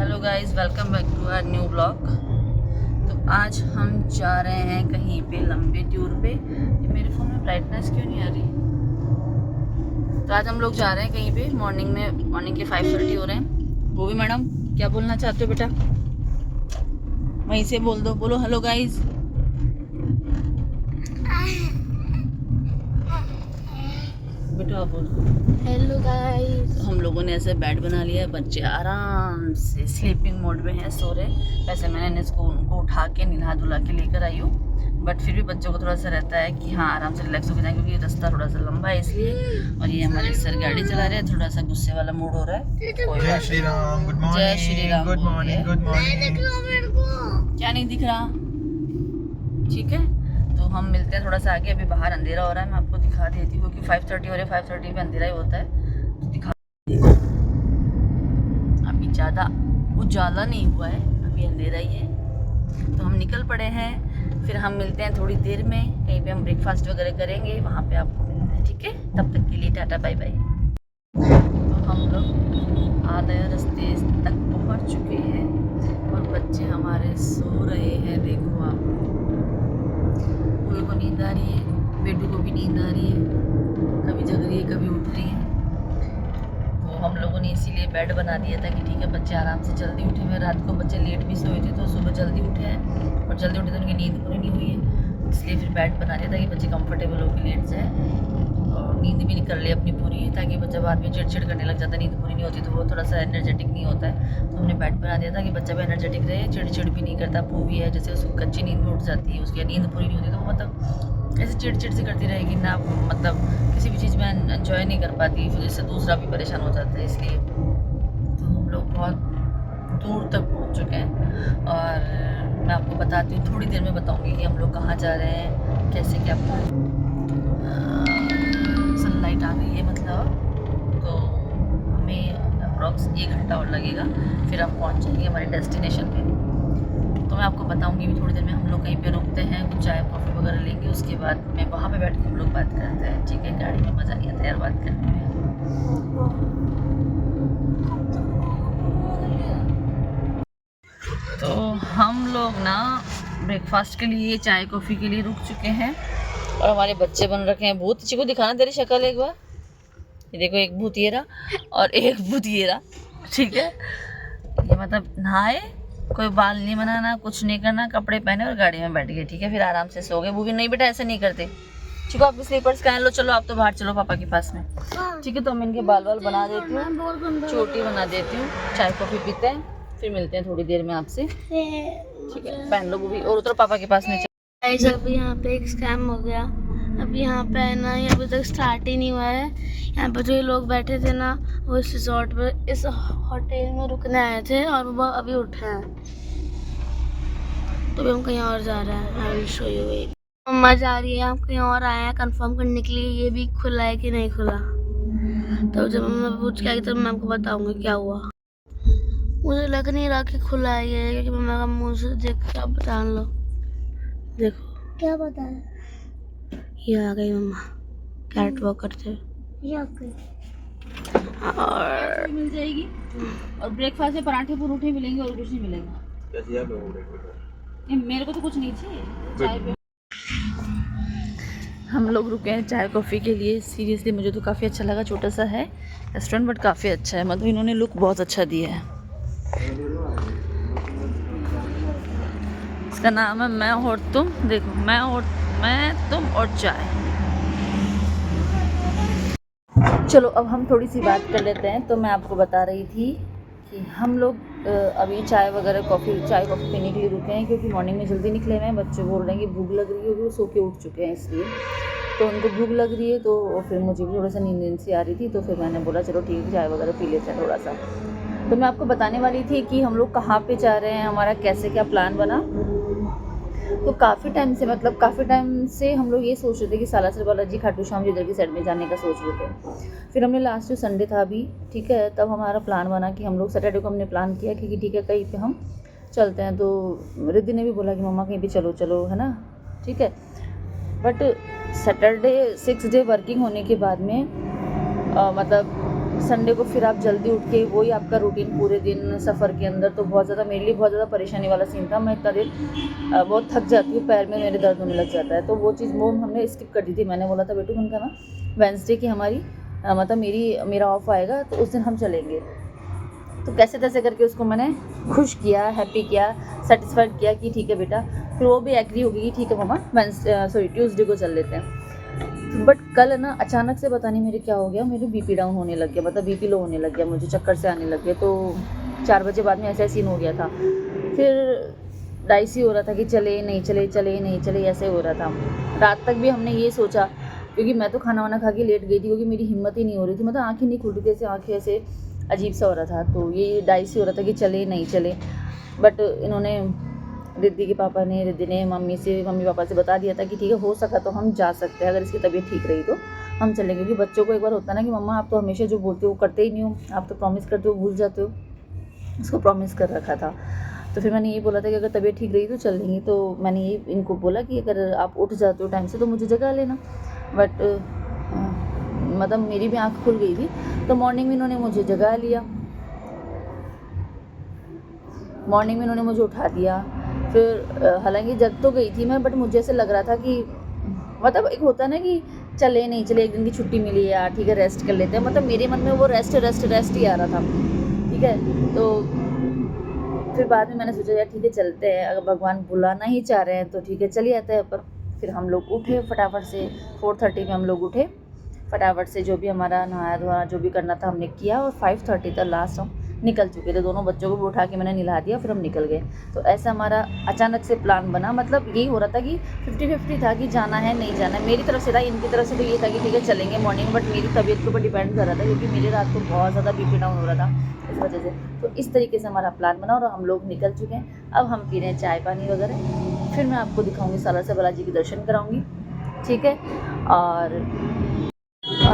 Hello guys, welcome back to our new blog. तो आज हम जा रहे हैं कहीं पे लंबे टूर पे। ये मेरे फ़ोन में ब्राइटनेस क्यों नहीं आ रही? तो आज हम लोग जा रहे हैं कहीं पे मॉर्निंग के 5:30 हो रहे हैं। वो भी मैडम क्या बोलना चाहते हो बेटा? वहीं से बोल दो, बोलो हेलो गाइस। बेटा बोलो हेलो गाइस। हम लोगों ने ऐसे बेड बना लिया है, बच्चे आराम से स्लीपिंग मोड में हैं, सो रहे। वैसे मैंने इसको उनको उठा के नहा धुला के लेकर आई हूँ, बट फिर भी बच्चों को थोड़ा सा रहता है कि हाँ आराम से रिलैक्स हो जाए, क्योंकि रास्ता थोड़ा सा लंबा है इसलिए। और ये हमारे सर गाड़ी चला रहे हैं, थोड़ा सा गुस्से वाला मूड हो रहा है। जय श्री राम, गुड मॉर्निंग। जय Shri Ram. Good morning, good morning. क्या नहीं दिख रहा? ठीक है, तो हम मिलते हैं थोड़ा सा आगे। अभी बाहर अंधेरा हो रहा है, मैं आपको दिखा देती हूँ कि 5:30 हो रहे हैं। 5:30 पे अंधेरा ही होता है, तो दिखा। अभी ज़्यादा उजाला नहीं हुआ है, अभी अंधेरा ही है। तो हम निकल पड़े हैं, फिर हम मिलते हैं थोड़ी देर में कहीं पे। हम ब्रेकफास्ट वगैरह करेंगे, वहाँ पे आपको मिलते हैं, ठीक है? तब तक के लिए टाटा बाय बाय। तो हम लोग आधे रास्ते तक पहुँच चुके हैं और बच्चे हमारे सो रहे हैं। देखो आप, को नींद आ रही है, बेटू को भी नींद आ रही है, कभी जग रही है कभी उठ रही है। तो हम लोगों ने इसीलिए बेड बना दिया था कि ठीक है बच्चे आराम से जल्दी उठे हुए। रात को बच्चे लेट भी सोए थे, तो सुबह जल्दी उठे हैं, और जल्दी उठे तो उनकी नींद पूरी नहीं हुई है, इसलिए फिर बेड बना दिया था कि बच्चे कंफर्टेबल होकर लेट जाए और नींद भी निकल ले अपनी पूरी, ताकि बच्चा बाद में चिड़चिड़ करने लग जाता है, नींद पूरी नहीं होती तो वो थोड़ा सा एनर्जेटिक नहीं होता है। तो हमने बेड बना दिया था कि बच्चा भी एनर्जेटिक रहे, चिड़चिड़ भी नहीं करता। पू भी है, जैसे उसको कच्ची नींद में उठ जाती है, उसकी नींद पूरी नहीं होती तो वो मतलब ऐसे चिड़चिड़ सी करती रहेगी ना, मतलब किसी भी चीज़ में एंजॉय नहीं कर पाती, फिर इससे दूसरा भी परेशान हो जाता है। इसलिए तो हम लोग बहुत दूर तक पहुंच चुके हैं, और मैं आपको बताती हूँ, थोड़ी देर में बताऊँगी कि हम लोग कहाँ जा रहे हैं, कैसे क्या। सनलाइट आ गई है मतलब, तो हमें अप्रॉक्स 1 घंटा और लगेगा, फिर हम पहुंच जाएंगे हमारे डेस्टिनेशन पे। तो मैं आपको बताऊंगी भी थोड़ी देर में। हम लोग कहीं पे रुकते हैं, कुछ चाय कॉफ़ी वगैरह लेंगे, उसके बाद मैं वहाँ पे बैठ के हम लोग बात करते हैं, ठीक है? गाड़ी में मज़ा नहीं आता यार बात करने में। तो हम लोग ना ब्रेकफास्ट के लिए, चाय कॉफ़ी के लिए रुक चुके हैं, और हमारे बच्चे बन रखे हैं भूत। चिको दिखाना तेरी शक्ल एक बार। ये देखो, एक भूत ये रहा और एक भूत ये रहा, ठीक है? ये मतलब नहाए, कोई बाल नहीं बनाना, कुछ नहीं करना, कपड़े पहने और गाड़ी में बैठ गए, ठीक है? फिर आराम से सो गए। वो भी नहीं बेटा, ऐसे नहीं करते। चिको आप स्लीपर्स पहन लो, चलो आप तो बाहर चलो पापा के पास में, ठीक है? तो हम इनके बाल बना देती हूँ, चोटी बना देती हूँ, चाय कॉफ़ी पीते हैं, फिर मिलते हैं थोड़ी देर में आपसे, ठीक है? पहन लो वो भी, और उधर पापा के पास में। अभी यहाँ पे एक स्कैम हो गया। अभी यहाँ पे है ना, ये अभी तक स्टार्ट ही नहीं हुआ है। यहाँ पे जो ये लोग बैठे थे ना, वो इस रिजॉर्ट पे, इस होटल में रुकने आए थे, और वो अभी उठे हैं। तो अभी हम कहीं और जा रहे हैं। I will show you it. मम्मा जा रही है, हम कहीं और आए हैं कंफर्म करने के लिए, ये भी खुला है कि नहीं खुला। तो जब मम्मा पूछ के आई तो मैं आपको बताऊंगी क्या हुआ। मुझे लग नहीं रहा कि खुला है ये, क्योंकि मम्मा का मुँह से देख के आप जान लो। देखो क्या बता रहे, ये आ गई मम्मा कैट वॉक करते हुए। और मिल जाएगी, और ब्रेकफास्ट में पराठे परोठे मिलेंगे, और कुछ नहीं मिलेगा। मेरे को तो कुछ नहीं चाहिए। चाय पे हम लोग रुके हैं चाय कॉफ़ी के लिए। सीरियसली मुझे तो काफ़ी अच्छा लगा, छोटा सा है रेस्टोरेंट बट काफ़ी अच्छा है, मतलब इन्होंने लुक बहुत अच्छा दिया है। इसका नाम है मैं और तुम। देखो, मैं तुम और चाय। चलो अब हम थोड़ी सी बात कर लेते हैं। तो मैं आपको बता रही थी कि हम लोग अभी चाय कॉफ़ी पीने के लिए रुके हैं, क्योंकि मॉर्निंग में जल्दी निकले हुए हैं। बच्चे बोल रहे हैं कि भूख लग रही है, वो सो के उठ चुके हैं, इसलिए तो उनको भूख लग रही है। तो फिर मुझे भी थोड़ा सा नींद सी आ रही थी, तो फिर मैंने बोला चलो ठीक है, चाय वगैरह पी लेते हैं थोड़ा सा। तो मैं आपको बताने वाली थी कि हम लोग कहाँ पे जा रहे हैं, हमारा कैसे क्या प्लान बना। तो काफ़ी टाइम से हम लोग ये सोच रहे थे कि सालासर बालाजी, खाटू श्याम जी इधर की साइड में जाने का सोच रहे थे। फिर हमने लास्ट जो संडे था अभी, ठीक है, तब हमारा प्लान बना कि हम लोग सैटरडे को हमने प्लान किया कि ठीक है कहीं पे हम चलते हैं। तो रिद्धि ने भी बोला कि मम्मा कहीं पे चलो, है ना, ठीक है? बट सैटरडे 6 डे वर्किंग होने के बाद में मतलब संडे को फिर आप जल्दी उठ के वही आपका रूटीन पूरे दिन सफ़र के अंदर, तो बहुत ज़्यादा मेरे लिए बहुत ज़्यादा परेशानी वाला सीन था। मैं इतना देर बहुत थक जाती हूँ, पैर में मेरे दर्द होने लग जाता है, तो वो चीज़ वो हमने स्किप कर दी थी। मैंने बोला था बेटू उनका ना वेंसडे की हमारी मतलब मेरा ऑफ आएगा तो उस दिन हम चलेंगे। तो कैसे तैसे करके उसको मैंने खुश किया, हैप्पी किया, सेटिस्फाइड किया कि ठीक है बेटा। फिर वो भी एग्री होगी कि ठीक है मम्मा ट्यूसडे को चल लेते हैं। बट कल ना अचानक से पता नहीं मेरे क्या हो गया, मेरे बीपी डाउन होने लग गया, मतलब बीपी लो होने लग गया, मुझे चक्कर से आने लग गया। तो 4 बजे बाद में ऐसा सीन हो गया था। फिर डाइसी हो रहा था कि चले नहीं चले, चले नहीं चले, ऐसे हो रहा था। रात तक भी हमने ये सोचा, क्योंकि मैं तो खाना वाना खा के लेट गई थी, क्योंकि मेरी हिम्मत ही नहीं हो रही थी, मतलब आँखें नहीं खुल रही थी, ऐसे आँखें ऐसे अजीब सा हो रहा था। तो ये डाइसी हो रहा था कि चले नहीं चले। बट इन्होंने रिद्धि ने मम्मी पापा से बता दिया था कि ठीक है हो सका तो हम जा सकते हैं, अगर इसकी तबीयत ठीक रही तो हम चलेंगे। क्योंकि बच्चों को एक बार होता है ना कि मम्मा आप तो हमेशा जो बोलते हो वो करते ही नहीं हो, आप तो प्रॉमिस करते हो भूल जाते हो। उसको प्रॉमिस कर रखा था। तो फिर मैंने ये बोला था कि अगर तबीयत ठीक रही तो चल देंगे। तो मैंने ये इनको बोला कि अगर आप उठ जाते हो टाइम से तो मुझे जगा लेना। बट मतलब मेरी भी आँख खुल गई थी, तो मॉर्निंग में इन्होंने मुझे जगा लिया, मॉर्निंग में इन्होंने मुझे उठा दिया। फिर हालांकि जग तो गई थी मैं, बट मुझे ऐसे लग रहा था कि मतलब एक होता है ना कि चले नहीं चले, एक दिन की छुट्टी मिली है यार, ठीक है रेस्ट कर लेते हैं, मतलब मेरे मन में वो रेस्ट ही आ रहा था। ठीक है, तो फिर बाद में मैंने सोचा यार ठीक है चलते हैं, अगर भगवान बुलाना ही चाह रहे हैं तो ठीक है चलिए आते हैं। पर फिर हम लोग उठे फटाफट से, 4:30 में हम लोग उठे फटाफट से, जो भी हमारा नहाया धोया जो भी करना था हमने किया, और 5:30 तक लास्ट हम निकल चुके थे। दोनों बच्चों को भी उठा के मैंने नहला दिया, फिर हम निकल गए। तो ऐसा हमारा अचानक से प्लान बना, मतलब यही हो रहा था कि 50-50 था कि जाना है नहीं जाना है। मेरी तरफ से था, इनकी तरफ से तो ये था कि ठीक है चलेंगे मॉर्निंग, बट मेरी तबीयत के ऊपर डिपेंड कर रहा था, क्योंकि मेरे रात को बहुत ज़्यादा बीपी डाउन हो रहा था इस वजह से। तो इस तरीके से हमारा प्लान बना और हम लोग निकल चुके हैं। अब हम पी रहे हैं चाय पानी वगैरह, फिर मैं आपको दिखाऊँगी सालासर बालाजी के दर्शन कराऊँगी, ठीक है। और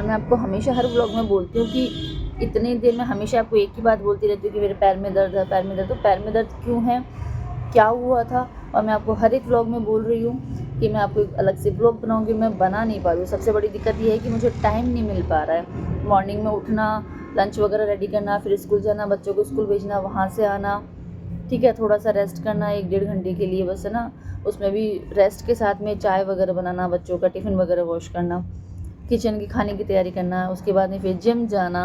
मैं आपको हमेशा हर व्लॉग में बोलती हूँ कि इतने देर में हमेशा आपको एक ही बात बोलती रहती हूँ कि मेरे पैर में दर्द है, पैर में दर्द। तो पैर में दर्द क्यों है, क्या हुआ था, और मैं आपको हर एक व्लॉग में बोल रही हूँ कि मैं आपको एक अलग से व्लॉग बनाऊँगी, मैं बना नहीं पा रही हूँ। सबसे बड़ी दिक्कत ये है कि मुझे टाइम नहीं मिल पा रहा है। मॉर्निंग में उठना, लंच वगैरह रेडी करना, फिर स्कूल जाना, बच्चों को स्कूल भेजना, वहाँ से आना, ठीक है, थोड़ा सा रेस्ट करना 1-1.5 घंटे के लिए बस, है ना। उसमें भी रेस्ट के साथ में चाय वगैरह बनाना, बच्चों का टिफ़िन वगैरह वॉश करना, किचन की खाने की तैयारी करना, उसके बाद में फिर जिम जाना,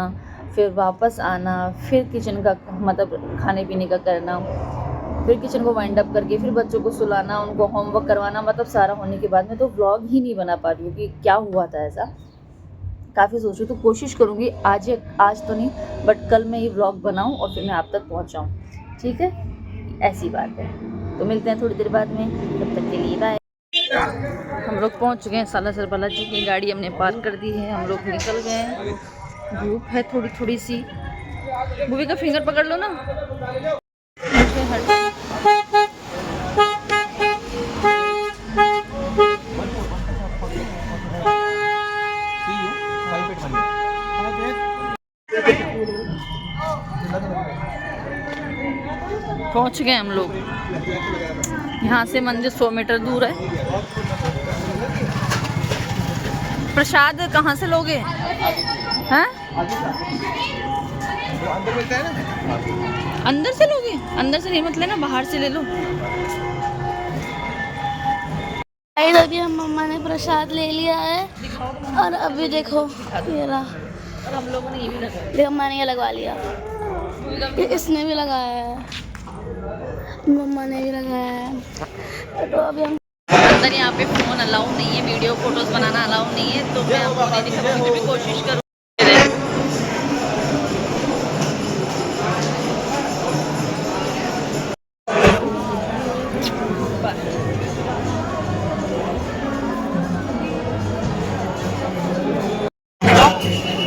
फिर वापस आना, फिर किचन का मतलब खाने पीने का करना, फिर किचन को वाइंड अप करके फिर बच्चों को सुलाना, उनको होमवर्क करवाना, मतलब सारा होने के बाद में तो व्लॉग ही नहीं बना पा रही हूँ कि क्या हुआ था ऐसा। काफ़ी सोच रही हूँ, तो कोशिश करूँगी आज तो नहीं, बट कल मैं ये व्लॉग बनाऊँ और फिर मैं आप तक पहुँच जाऊँ, ठीक है, ऐसी बात है। तो मिलते हैं थोड़ी देर बाद में, तब तक के लिए बाय। हम लोग पहुंच चुके हैं सालासर बालाजी की, गाड़ी हमने पार्क कर दी है, हम लोग निकल गए हैं। धूप है थोड़ी सी, भूवी का फिंगर पकड़ लो ना। पहुंच गए हम लोग, यहाँ से मंदिर 100 मीटर दूर है। प्रसाद कहाँ से लोगे हैं? अंदर से लोगे? अंदर से नहीं मत लेना, बाहर से ले लो। अभी हम मम्मा ने प्रसाद ले लिया है, और अभी देखो ये रहा, और हम लोगों ने ये भी लगाया, देखो मैंने ये लगवा लिया, इसने भी लगाया है, मम्मा ने भी लगाया है। तो अभी हम अंदर यहाँ पे फ़ोन अलाउ नहीं है, वीडियो फोटोज़ बनाना अलाउ नहीं है, तो मैं आपको नहीं दिखा पाऊँगी, भी कोशिश करूँ।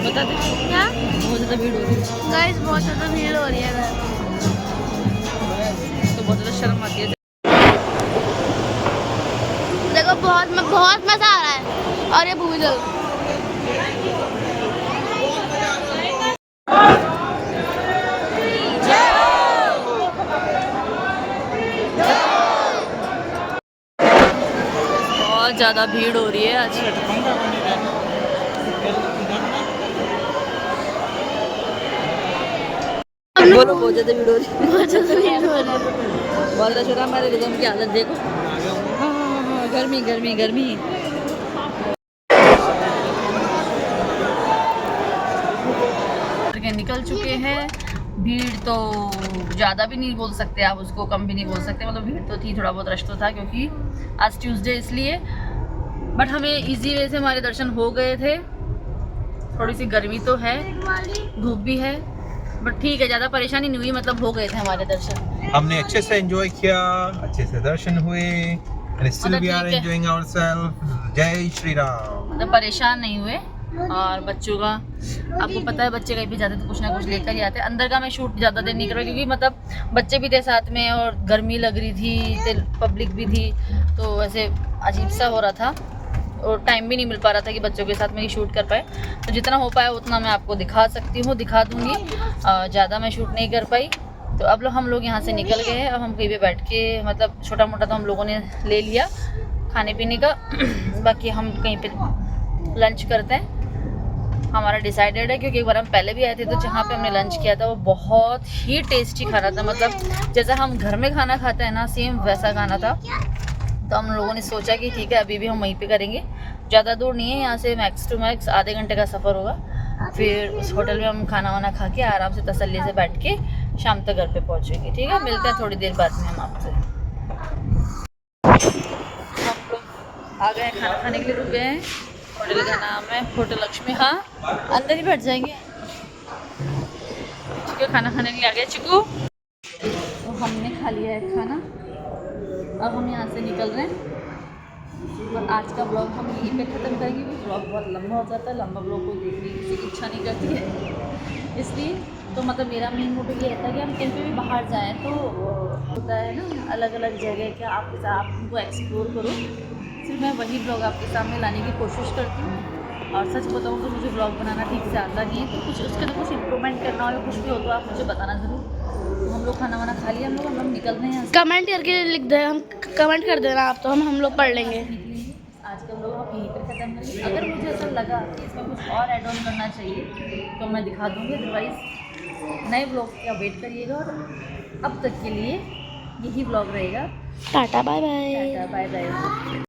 बता दे क्या बहुत ज़्यादा भीड़ हो रही है, गाइस, बहुत ज़्यादा भीड़ हो रही है, तो बहुत ज़्यादा शर्म आती है। देखो बहुत मज़ा आ रहा है। और ये भूजल बहुत ज़्यादा भीड़ हो रही है आज। बोलो बहुत ज़्यादा भीड़ हो रही है, बहुत ज़्यादा भीड़ हो रही है। बहुत रश हो रहा है। हमारे रिदम की हालत देखो, हाँ, गर्मी गर्मी गर्मी। निकल चुके हैं। भीड़ तो ज़्यादा भी नहीं बोल सकते आप उसको, कम भी नहीं बोल सकते, मतलब भीड़ तो थी, थोड़ा बहुत रश तो था क्योंकि आज ट्यूसडे इसलिए। बट हमें इजी वे से हमारे दर्शन हो गए थे। थोड़ी सी गर्मी तो है, धूप भी है, बट ठीक है, ज़्यादा परेशानी नहीं हुई, मतलब हो गए थे हमारे दर्शन। हमने अच्छे से एंजॉय किया, अच्छे से दर्शन हुए and still we are ठीक है। enjoying ourselves। जय श्री राम। मतलब परेशान नहीं हुए। और बच्चों का आपको पता है, बच्चे कहीं भी जाते तो कुछ ना कुछ लेकर ही आते हैं। अंदर का मैं शूट ज़्यादा देर नहीं कर रहा क्योंकि मतलब बच्चे भी थे साथ में और गर्मी लग रही थी, पब्लिक भी थी, तो वैसे अजीब सा हो रहा था और टाइम भी नहीं मिल पा रहा था कि बच्चों के साथ में शूट कर पाए। तो जितना हो पाया उतना मैं आपको दिखा सकती हूँ, दिखा दूँगी। ज़्यादा मैं शूट नहीं कर पाई। तो अब हम लोग यहाँ से निकल गए हैं। अब हम कहीं पे बैठ के, मतलब छोटा मोटा तो हम लोगों ने ले लिया खाने पीने का बाकी हम कहीं पे लंच करते हैं, हमारा डिसाइडेड है। क्योंकि एक बार हम पहले भी आए थे तो जहाँ पे हमने लंच किया था वो बहुत ही टेस्टी खाना था, मतलब जैसा हम घर में खाना खाते हैं ना, सेम वैसा खाना था। तो हम लोगों ने सोचा कि ठीक है, अभी भी हम वहीं पे करेंगे। ज़्यादा दूर नहीं है यहाँ से, मैक्स टू मैक्स आधे घंटे का सफ़र होगा। फिर उस होटल में हम खाना वाना खा के आराम से तसल्ली से बैठ के शाम तक घर पे पहुँचेंगे। ठीक है, मिलते हैं थोड़ी देर बाद में हम आपसे। हम लोग आ गए, खाना खाने के लिए रुक गए हैं। होटल का नाम है होटल लक्ष्मी। हाँ, अंदर ही बैठ जाएंगे। चिकू खाना खाने के लिए आ गए। चिकू, तो हमने खा लिया है खाना, अब हम यहाँ से निकल रहे हैं। और आज का ब्लॉग हम यहीं पे ख़त्म करेंगे क्योंकि ब्लॉग बहुत लंबा हो जाता है। लंबा ब्लॉग को देखने की किसी की इच्छा नहीं करती है, इसलिए तो मतलब मेरा मेन मोटिव ये था कि हम कहीं पे भी बाहर जाएँ तो होता है ना, अलग अलग जगह क्या आप उनको एक्सप्लोर करो। सिर्फ मैं वही ब्लॉग आपके सामने लाने की कोशिश करती हूँ। और सच बताऊँ तो मुझे ब्लॉग बनाना ठीक से आता नहीं है, तो कुछ उसके अंदर कुछ इम्प्रूवमेंट करना हो, कुछ भी हो तो आप मुझे बताना ज़रूर। तो हम लोग खाना वाना खा लिया, हम लोग निकल रहे हैं। कमेंट करके लिख दे, हम कमेंट कर देना आप, तो हम लोग पढ़ लेंगे। आज का ब्लॉग हम यहीं पर ख़त्म करेंगे। अगर मुझे ऐसा लगा कि इसमें कुछ और ऐड ऑन करना चाहिए तो मैं दिखा दूँगी, अदरवाइज़ नए ब्लॉग का वेट करिएगा। और अब तक के लिए यही ब्लॉग रहेगा। Tata bye bye. Tata bye bye.